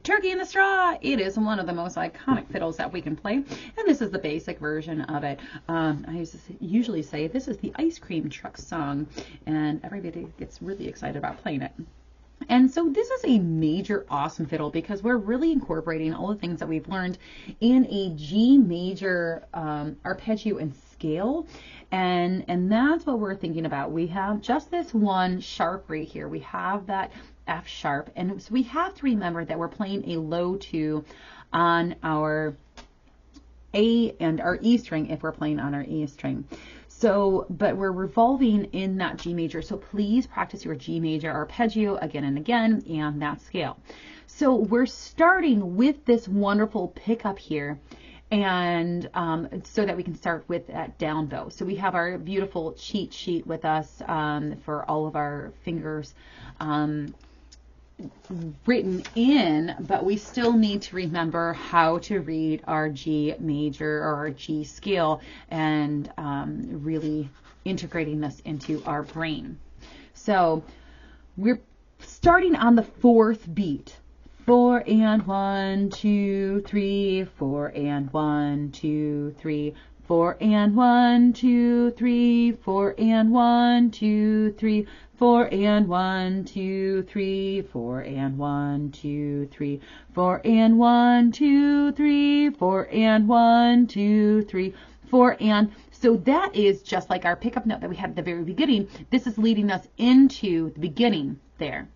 Turkey in the Straw. It is one of the most iconic fiddles that we can play, and this is the basic version of it. I usually say this is the ice cream truck song, and everybody gets really excited about playing it. And so this is a major awesome fiddle because we're really incorporating all the things that we've learned in a G major arpeggio and scale. And that's what we're thinking about. We have just this one sharp right here. We have that F sharp, and so we have to remember that we're playing a low 2 on our A and our E string if we're playing on our E string. So, but we're revolving in that G major. So please practice your G major arpeggio again and again and that scale. So we're starting with this wonderful pickup here, and so that we can start with that down bow. So we have our beautiful cheat sheet with us for all of our fingers written in, but we still need to remember how to read our G major or our G scale, and really integrating this into our brain. So we're starting on the 4th beat. 4 and 1, 2, 3, 4 and 1, 2, 3, 4 and 1, 2, 3, 4 and 1, 2, 3, 4 and 1, 2, 3, 4 and 1, 2, 3, 4 and 1, 2, 3, 4 and 1, 2, 3, 4 and. So that is just like our pickup note that we had at the very beginning. This is leading us into the beginning there.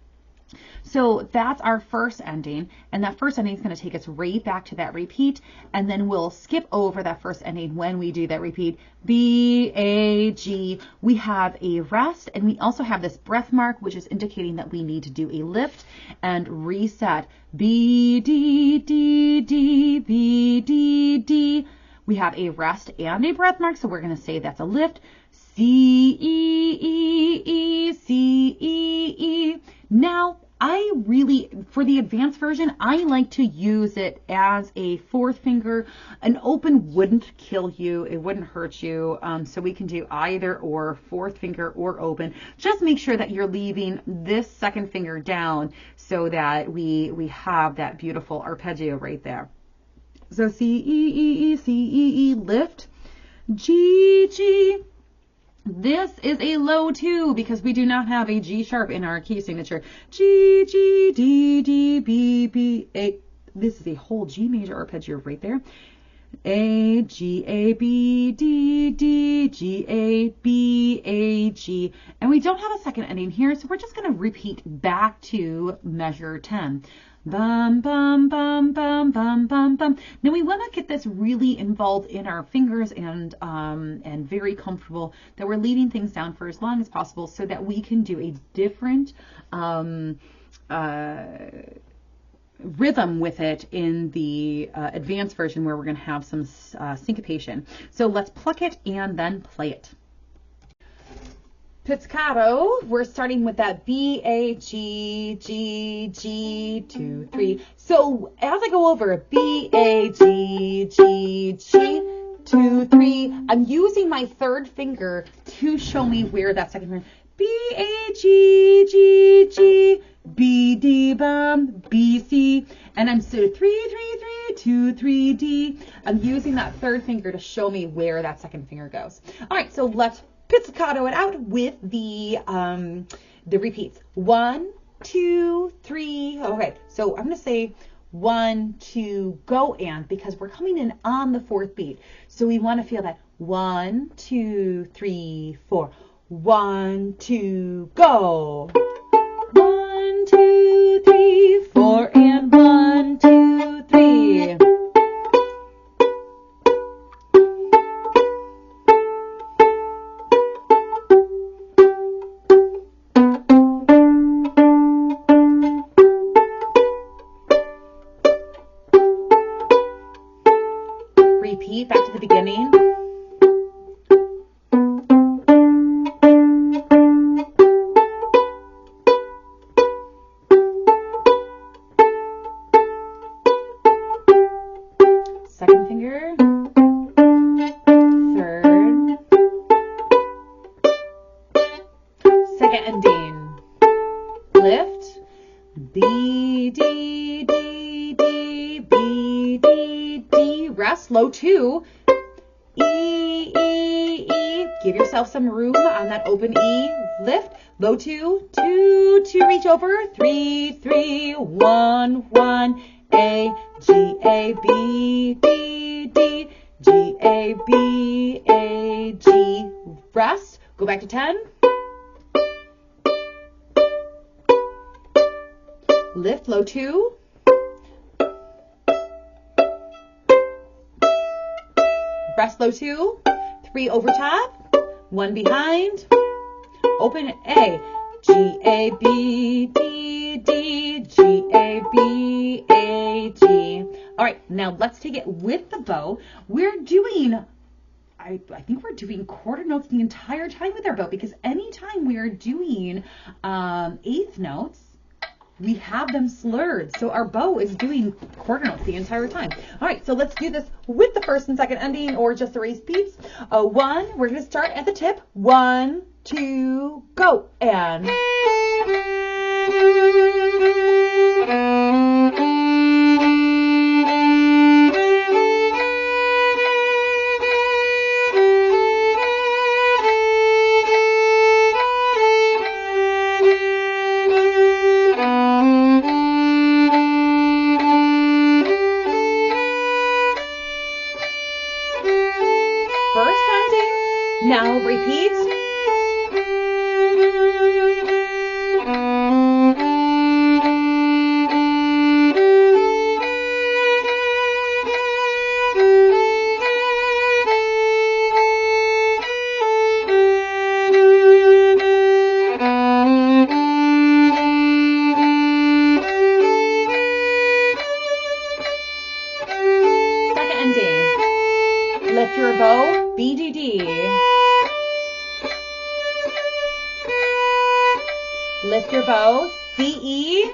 So that's our first ending, and that first ending is going to take us right back to that repeat, and then we'll skip over that first ending when we do that repeat. B, A, G. We have a rest, and we also have this breath mark, which is indicating that we need to do a lift and reset. B, D, D, D, B, D, D. We have a rest and a breath mark, so we're going to say that's a lift. C, E, E, E, C, E, E. Now, I really, for the advanced version, I like to use it as a 4th finger. An open wouldn't kill you. It wouldn't hurt you. So we can do either or, 4th finger or open. Just make sure that you're leaving this 2nd finger down so that we have that beautiful arpeggio right there. So C, E, E, E, C, E, E, lift, G, G. This is a low 2 because we do not have a G sharp in our key signature. G, G, D, D, B, B, A. This is a whole G major arpeggio right there. A, G, A, B, D, D, G, A, B, A, G. And we don't have a 2nd ending here, so we're just going to repeat back to measure 10. Bum, bum, bum, bum, bum, bum, bum. Now we want to get this really involved in our fingers and very comfortable that we're leading things down for as long as possible so that we can do a different rhythm with it in the advanced version where we're going to have some syncopation. So let's pluck it and then play it. Pizzicato, we're starting with that B, A, G, G, G, 2, 3. So as I go over B, A, G, G, G, 2, 3, I'm using my 3rd finger to show me where that 2nd finger. B, A, G, G, G, B, D, bum, B, C, and I'm so 3, 3, 3, 2, 3, D. I'm using that 3rd finger to show me where that 2nd finger goes. All right, so let's pizzicato it out with the repeats. 1, 2, 3. Okay, so I'm going to say 1, 2, go, and, because we're coming in on the 4th beat. So we want to feel that 1, 2, 3, 4. 1, 2, go. 1, 2, 3, 4, and 1, 2, 3. Repeat back to the beginning. Second finger, 3rd, 2nd ending, lift, B, D, D, slow 2, E, E, E. Give yourself some room on that open E. Lift, low 2, 2, 2, reach over, 3, 3, 1, 1, A, G, A, B, D, D, G, A, B, A, G. Rest, go back to 10. Lift, low 2. Rest, low 2. 3 over top. 1 behind. Open A. G, A, B, D, D, G, A, B, A, G. All right, now let's take it with the bow. We're doing, I think we're doing quarter notes the entire time with our bow, because anytime we are doing eighth notes, we have them slurred. So our bow is doing quarter notes the entire time. All right, so let's do this with the first and second ending or just the raised beats. 1, we're going to start at the tip. 1, 2, go. And now repeat. Second ending. Lift your bow, B, D, D. Lift your bow, C, E,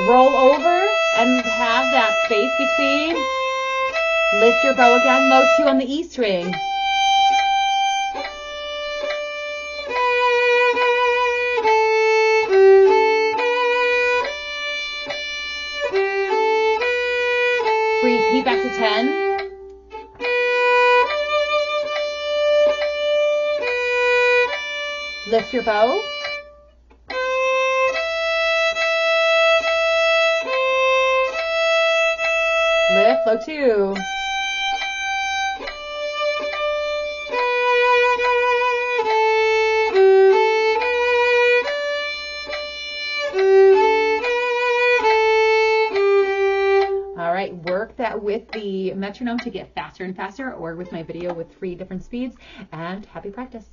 roll over and have that space between. Lift your bow again, low 2 on the E string. Repeat back to 10. Lift your bow. Lift, low 2. All right, work that with the metronome to get faster and faster, or with my video with 3 different speeds, and happy practice.